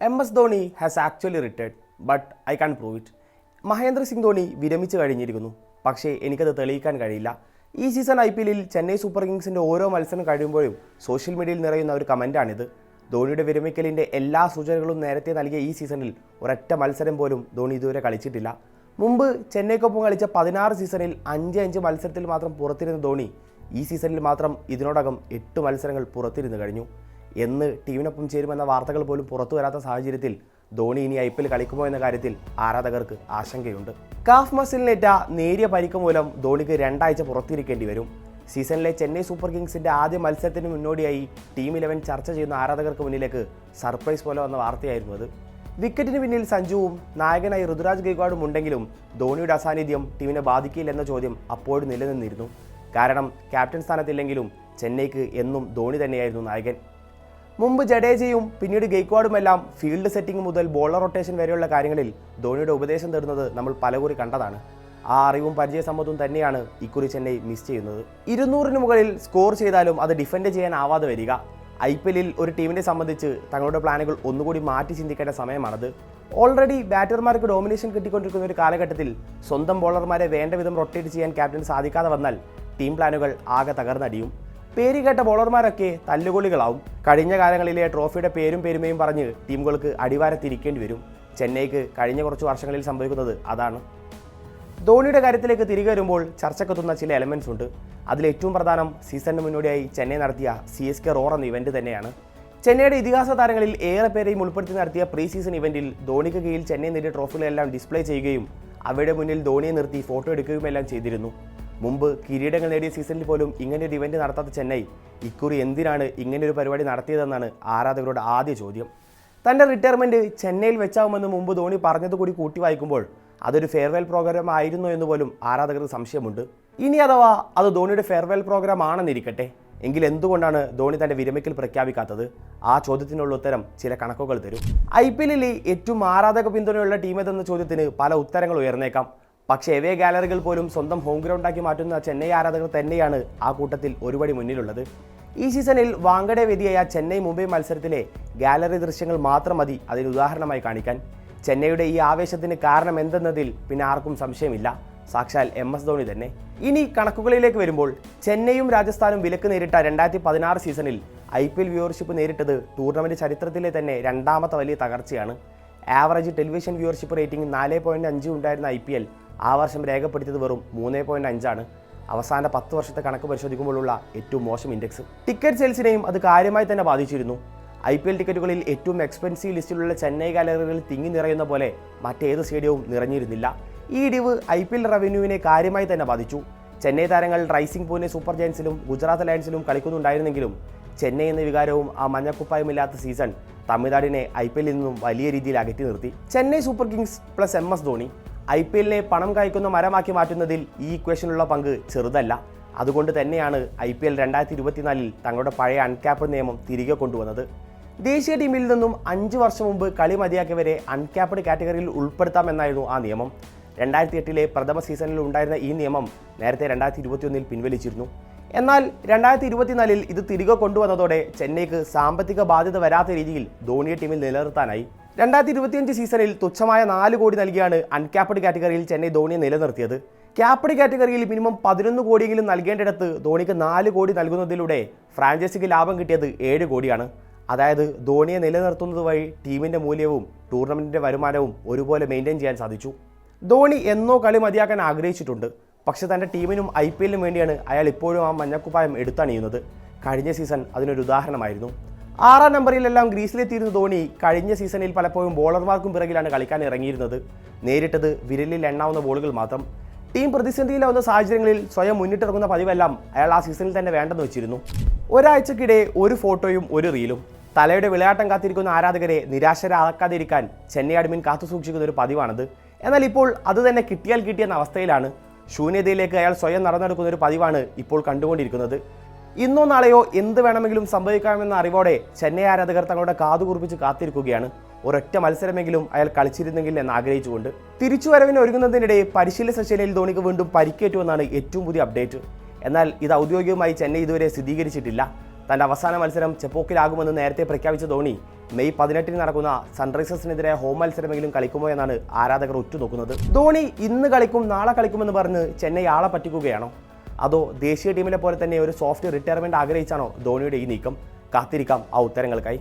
MS Dhoni has actually retired, but I can prove it. Mahendra Singh Dhoni വിരമിച്ച് കഴിഞ്ഞിരിക്കുന്നു, പക്ഷേ എനിക്കത് തെളിയിക്കാൻ കഴിയില്ല. ഈ സീസൺ IPL ചെന്നൈ സൂപ്പർ കിങ്സിൻ്റെ ഓരോ മത്സരം കഴിയുമ്പോഴും സോഷ്യൽ മീഡിയയിൽ നിറയുന്ന ഒരു കമൻറ്റാണിത്. ധോണിയുടെ വിരമിക്കലിൻ്റെ എല്ലാ സൂചനകളും നേരത്തെ നൽകിയ ഈ സീസണിൽ ഒരൊറ്റ മത്സരം പോലും ധോണി ഇതുവരെ കളിച്ചിട്ടില്ല. മുമ്പ് ചെന്നൈക്കൊപ്പം കളിച്ച 16 സീസണിൽ 5 മത്സരത്തിൽ മാത്രം പുറത്തിരുന്ന ധോണി ഈ സീസണിൽ മാത്രം ഇതിനോടകം 8 മത്സരങ്ങൾ പുറത്തിരുന്ന് കഴിഞ്ഞു. എന്ന് ടീമിനൊപ്പം ചേരുമെന്ന വാർത്തകൾ പോലും പുറത്തു വരാത്ത സാഹചര്യത്തിൽ ധോണി ഇനി IPL കളിക്കുമോ എന്ന കാര്യത്തിൽ ആരാധകർക്ക് ആശങ്കയുണ്ട്. കാഫ് മസിലിനേറ്റ നേരിയ പരിക്ക് മൂലം ധോണിക്ക് 2 ആഴ്ച പുറത്തിരിക്കേണ്ടി വരും. സീസണിലെ ചെന്നൈ സൂപ്പർ കിങ്സിൻ്റെ ആദ്യ മത്സരത്തിന് മുന്നോടിയായി ടീം 11 ചർച്ച ചെയ്യുന്ന ആരാധകർക്ക് മുന്നിലേക്ക് സർപ്രൈസ് പോലെ വന്ന വാർത്തയായിരുന്നു അത്. വിക്കറ്റിന് പിന്നിൽ സഞ്ജുവും നായകനായി ഋതുരാജ് ഗെയ്ക്വാഡും ഉണ്ടെങ്കിലും ധോണിയുടെ അസാന്നിധ്യം ടീമിനെ ബാധിക്കില്ലെന്ന ചോദ്യം അപ്പോഴും നിലനിന്നിരുന്നു. കാരണം ക്യാപ്റ്റൻ സ്ഥാനത്തില്ലെങ്കിലും ചെന്നൈക്ക് എന്നും ധോണി തന്നെയായിരുന്നു നായകൻ. മുമ്പ് ജഡേജയും പിന്നീട് ഗെയ്ക്വാഡുമെല്ലാം ഫീൽഡ് സെറ്റിംഗ് മുതൽ ബോളർ റൊട്ടേഷൻ വരെയുള്ള കാര്യങ്ങളിൽ ധോണിയുടെ ഉപദേശം തേടുന്നത് നമ്മൾ പലകുറി കണ്ടതാണ്. ആ അറിവും പരിചയസമ്മതവും തന്നെയാണ് ഇക്കുറി ചെന്നൈ മിസ് ചെയ്യുന്നത്. 200-ന് മുകളിൽ സ്കോർ ചെയ്താലും അത് ഡിഫെൻഡ് ചെയ്യാനാവാതെ വരിക. IPL ഒരു ടീമിനെ സംബന്ധിച്ച് തങ്ങളുടെ പ്ലാനുകൾ ഒന്നുകൂടി മാറ്റി ചിന്തിക്കേണ്ട സമയമാണത്. ഓൾറെഡി ബാറ്റർമാർക്ക് ഡോമിനേഷൻ കിട്ടിക്കൊണ്ടിരിക്കുന്ന ഒരു കാലഘട്ടത്തിൽ സ്വന്തം ബോളർമാരെ വേണ്ട വിധം റൊട്ടേറ്റ് ചെയ്യാൻ ക്യാപ്റ്റന് സാധിക്കാതെ വന്നാൽ ടീം പ്ലാനുകൾ ആകെ തകർന്നടിയും. പേര് കേട്ട ബോളർമാരൊക്കെ തല്ലുകൊള്ളികളാവും. കഴിഞ്ഞ കാലങ്ങളിലെ ട്രോഫിയുടെ പേരും പെരുമയും പറഞ്ഞ് ടീമുകൾക്ക് അടിവാരത്തിരിക്കേണ്ടി വരും. ചെന്നൈക്ക് കഴിഞ്ഞ കുറച്ച് വർഷങ്ങളിൽ സംഭവിക്കുന്നത് അതാണ്. ധോണിയുടെ കാര്യത്തിലേക്ക് തിരികെ വരുമ്പോൾ ചർച്ചക്കെത്തുന്ന ചില എലമെൻറ്റ്സ് ഉണ്ട്. അതിലേറ്റവും പ്രധാനം സീസണിന് മുന്നോടിയായി ചെന്നൈ നടത്തിയ CSK റോർ എന്ന ഇവൻറ്റ് തന്നെയാണ്. ചെന്നൈയുടെ ഇതിഹാസ താരങ്ങളിൽ ഏറെ പേരെയും ഉൾപ്പെടുത്തി നടത്തിയ പ്രീ സീസൺ ഇവൻറ്റിൽ ധോണിക്ക് കീഴിൽ ചെന്നൈ നേടിയ ട്രോഫികളെല്ലാം ഡിസ്പ്ലേ ചെയ്യുകയും അവയുടെ മുന്നിൽ ധോണിയെ നിർത്തി ഫോട്ടോ എടുക്കുകയും എല്ലാം ചെയ്തിരുന്നു. മുമ്പ് കിരീടങ്ങൾ നേടിയ സീസണിൽ പോലും ഇങ്ങനെയൊരു ഇവൻറ്റ് നടത്താത്ത ചെന്നൈ ഇക്കുറി എന്തിനാണ് ഇങ്ങനെയൊരു പരിപാടി നടത്തിയതെന്നാണ് ആരാധകരുടെ ആദ്യ ചോദ്യം. തൻ്റെ റിട്ടയർമെൻറ്റ് ചെന്നൈയിൽ വെച്ചാവുമെന്ന് മുമ്പ് ധോണി പറഞ്ഞതുകൂടി കൂട്ടി വായിക്കുമ്പോൾ അതൊരു ഫെയർവെൽ പ്രോഗ്രാം ആയിരുന്നു എന്ന് പോലും ആരാധകർക്ക് സംശയമുണ്ട്. ഇനി അഥവാ അത് ധോണിയുടെ ഫെയർവെൽ പ്രോഗ്രാം ആണെന്നിരിക്കട്ടെ, എങ്കിൽ എന്തുകൊണ്ടാണ് ധോണി തൻ്റെ വിരമിക്കൽ പ്രഖ്യാപിക്കാത്തത്? ആ ചോദ്യത്തിനുള്ള ഉത്തരം ചില കണക്കുകൾ തരും. IPL ഏറ്റവും ആരാധക പിന്തുണയുള്ള ടീമേതെന്ന ചോദ്യത്തിന് പല ഉത്തരങ്ങൾ ഉയർന്നേക്കാം. പക്ഷേ എവേ ഗാലറികൾ പോലും സ്വന്തം ഹോം ഗ്രൗണ്ടാക്കി മാറ്റുന്ന ചെന്നൈ ആരാധകർ തന്നെയാണ് ആ കൂട്ടത്തിൽ ഒരുപടി മുന്നിലുള്ളത്. ഈ സീസണിൽ വാങ്കഡെ വേദിയായ ചെന്നൈ മുംബൈ മത്സരത്തിലെ ഗാലറി ദൃശ്യങ്ങൾ മാത്രം മതി അതിന് ഉദാഹരണമായി കാണിക്കാൻ. ചെന്നൈയുടെ ഈ ആവേശത്തിന് കാരണം എന്തെന്നതിൽ പിന്നെ ആർക്കും സംശയമില്ല, സാക്ഷാൽ MS ധോണി തന്നെ. ഇനി കണക്കുകളിലേക്ക് വരുമ്പോൾ ചെന്നൈയും രാജസ്ഥാനും വിലക്ക് നേരിട്ട 2016 സീസണിൽ IPL വ്യൂവർഷിപ്പ് നേരിട്ടത് ടൂർണമെൻറ്റ് ചരിത്രത്തിലെ തന്നെ 2ാമത്തെ വലിയ തകർച്ചയാണ്. ആവറേജ് ടെലിവിഷൻ വ്യൂവർഷിപ്പ് റേറ്റിംഗ് 4.5 ഉണ്ടായിരുന്ന IPL ആ വർഷം രേഖപ്പെടുത്തിയത് വെറും 3.5 ആണ്. അവസാന 10 വർഷത്തെ കണക്ക് പരിശോധിക്കുമ്പോഴുള്ള ഏറ്റവും മോശം ഇൻഡെക്സ്. ടിക്കറ്റ് സെയിൽസിനെയും അത് കാര്യമായി തന്നെ ബാധിച്ചിരുന്നു. IPL ടിക്കറ്റുകളിൽ ഏറ്റവും എക്സ്പെൻസീവ് ലിസ്റ്റിലുള്ള ചെന്നൈ ഗാലറികളിൽ തിങ്ങി നിറയുന്ന പോലെ മറ്റേത് സ്റ്റേഡിയവും നിറഞ്ഞിരുന്നില്ല. ഈ ഇടിവ് IPL റവന്യൂവിനെ കാര്യമായി തന്നെ ബാധിച്ചു. ചെന്നൈ താരങ്ങൾ റൈസിംഗ് പൂനെ സൂപ്പർ ജയൻസിലും ഗുജറാത്ത് ലയൺസിലും കളിക്കുന്നുണ്ടായിരുന്നെങ്കിലും ചെന്നൈ എന്ന വികാരവും ആ മഞ്ഞക്കുപ്പായമില്ലാത്ത സീസൺ തമിഴ്നാടിനെ IPL നിന്നും വലിയ രീതിയിൽ അകറ്റി നിർത്തി. Chennai super Kings plus MS Dhoni IPL പണം കായ്ക്കുന്ന മരമാക്കി മാറ്റുന്നതിൽ ഈ ഇക്വേഷനുള്ള പങ്ക് ചെറുതല്ല. അതുകൊണ്ട് തന്നെയാണ് IPL 2024 തങ്ങളുടെ പഴയ അൺക്യാപ്ഡ് നിയമം തിരികെ കൊണ്ടുവന്നത്. ദേശീയ ടീമിൽ നിന്നും 5 വർഷം മുമ്പ് കളി മതിയാക്കിയവരെ അൺക്യാപ്ഡ് കാറ്റഗറിയിൽ ഉൾപ്പെടുത്താമെന്നായിരുന്നു ആ നിയമം. 2008 പ്രഥമ സീസണിൽ ഉണ്ടായിരുന്ന ഈ നിയമം നേരത്തെ 2021 പിൻവലിച്ചിരുന്നു. എന്നാൽ 2024 ഇത് തിരികെ കൊണ്ടുവന്നതോടെ ചെന്നൈക്ക് സാമ്പത്തിക ബാധ്യത വരാത്ത രീതിയിൽ ധോണിയെ ടീമിൽ നിലനിർത്താനായി. 2025 സീസണിൽ തുച്ഛമായ 4 കോടി നൽകിയാണ് അൺക്യാപ്ഡ് കാറ്റഗറിയിൽ ചെന്നൈ ധോണിയെ നിലനിർത്തിയത്. ക്യാപ്ഡ് കാറ്റഗറിയിൽ മിനിമം 11 കോടിയെങ്കിലും നൽകേണ്ടിടത്ത് ധോണിക്ക് 4 കോടി നൽകുന്നതിലൂടെ ഫ്രാഞ്ചൈസിക്ക് ലാഭം കിട്ടിയത് 7 കോടിയാണ്. അതായത് ധോണിയെ നിലനിർത്തുന്നത് വഴി ടീമിൻ്റെ മൂല്യവും ടൂർണമെൻറ്റിൻ്റെ വരുമാനവും ഒരുപോലെ മെയിൻറ്റെയിൻ ചെയ്യാൻ സാധിച്ചു. ധോണി എന്നോ കളി മതിയാക്കാൻ ആഗ്രഹിച്ചിട്ടുണ്ട്. പക്ഷേ തൻ്റെ ടീമിനും IPL നും വേണ്ടിയാണ് അയാൾ ഇപ്പോഴും ആ മഞ്ഞക്കുപ്പായം എടുത്തണിയുന്നത്. കഴിഞ്ഞ സീസൺ അതിനൊരു ഉദാഹരണമായിരുന്നു. 6ാം നമ്പറിലെല്ലാം ഗ്രീസിലെത്തിയിരുന്ന ധോണി കഴിഞ്ഞ സീസണിൽ പലപ്പോഴും ബോളർമാർക്കും പിറകിലാണ് കളിക്കാൻ ഇറങ്ങിയിരുന്നത്. നേരിട്ടത് വിരലിൽ എണ്ണാവുന്ന ബോളുകൾ മാത്രം. ടീം പ്രതിസന്ധിയിലാവുന്ന സാഹചര്യങ്ങളിൽ സ്വയം മുന്നിട്ടിറങ്ങുന്ന പതിവെല്ലാം അയാൾ ആ സീസണിൽ തന്നെ വേണ്ടെന്ന് വെച്ചിരുന്നു. ഒരാഴ്ചക്കിടെ ഒരു ഫോട്ടോയും ഒരു റീലും. തലയുടെ വിളയാട്ടം കാത്തിരിക്കുന്ന ആരാധകരെ നിരാശരാക്കാതിരിക്കാൻ ചെന്നൈ അഡ്മിൻ കാത്തുസൂക്ഷിക്കുന്ന ഒരു പതിവാണത്. എന്നാൽ ഇപ്പോൾ അത് തന്നെ കിട്ടിയാൽ കിട്ടിയെന്ന അവസ്ഥയിലാണ്. ശൂന്യതയിലേക്ക് അയാൾ സ്വയം നടന്നെടുക്കുന്ന ഒരു പതിവാണ് ഇപ്പോൾ കണ്ടുകൊണ്ടിരിക്കുന്നത്. ഇന്നോ നാളെയോ എന്ത് വേണമെങ്കിലും സംഭവിക്കാമെന്ന അറിവോടെ ചെന്നൈ ആരാധകർ തങ്ങളുടെ കാതുകുറിപ്പിച്ച് കാത്തിരിക്കുകയാണ്. ഒരൊറ്റ മത്സരമെങ്കിലും അയാൾ കളിച്ചിരുന്നെങ്കിൽ എന്ന് ആഗ്രഹിച്ചുകൊണ്ട്. തിരിച്ചുവരവിന് ഒരുങ്ങുന്നതിനിടെ പരിശീലന സെഷനിൽ ധോണിക്ക് വീണ്ടും പരിക്കേറ്റുവെന്നാണ് ഏറ്റവും പുതിയ അപ്ഡേറ്റ്. എന്നാൽ ഇത് ഔദ്യോഗികമായി ചെന്നൈ ഇതുവരെ സ്ഥിരീകരിച്ചിട്ടില്ല. തൻ്റെ അവസാന മത്സരം ചെപ്പോക്കിലാകുമെന്ന് നേരത്തെ പ്രഖ്യാപിച്ച ധോണി മെയ് 18 നടക്കുന്ന സൺറൈസേഴ്സിനെതിരെ ഹോം മത്സരമെങ്കിലും കളിക്കുമോ എന്നാണ് ആരാധകർ ഉറ്റുനോക്കുന്നത്. ധോണി ഇന്ന് കളിക്കും നാളെ കളിക്കുമെന്ന് പറഞ്ഞ് ചെന്നൈ ആളെ പറ്റിക്കുകയാണോ? അതോ ദേശീയ ടീമിലെ പോലെ തന്നെ ഒരു സോഫ്റ്റ് റിട്ടയർമെൻറ്റ് ആഗ്രഹിച്ചാണോ ധോണിയുടെ ഈ നീക്കം? കാത്തിരിക്കാം ആ ഉത്തരങ്ങൾക്കായി.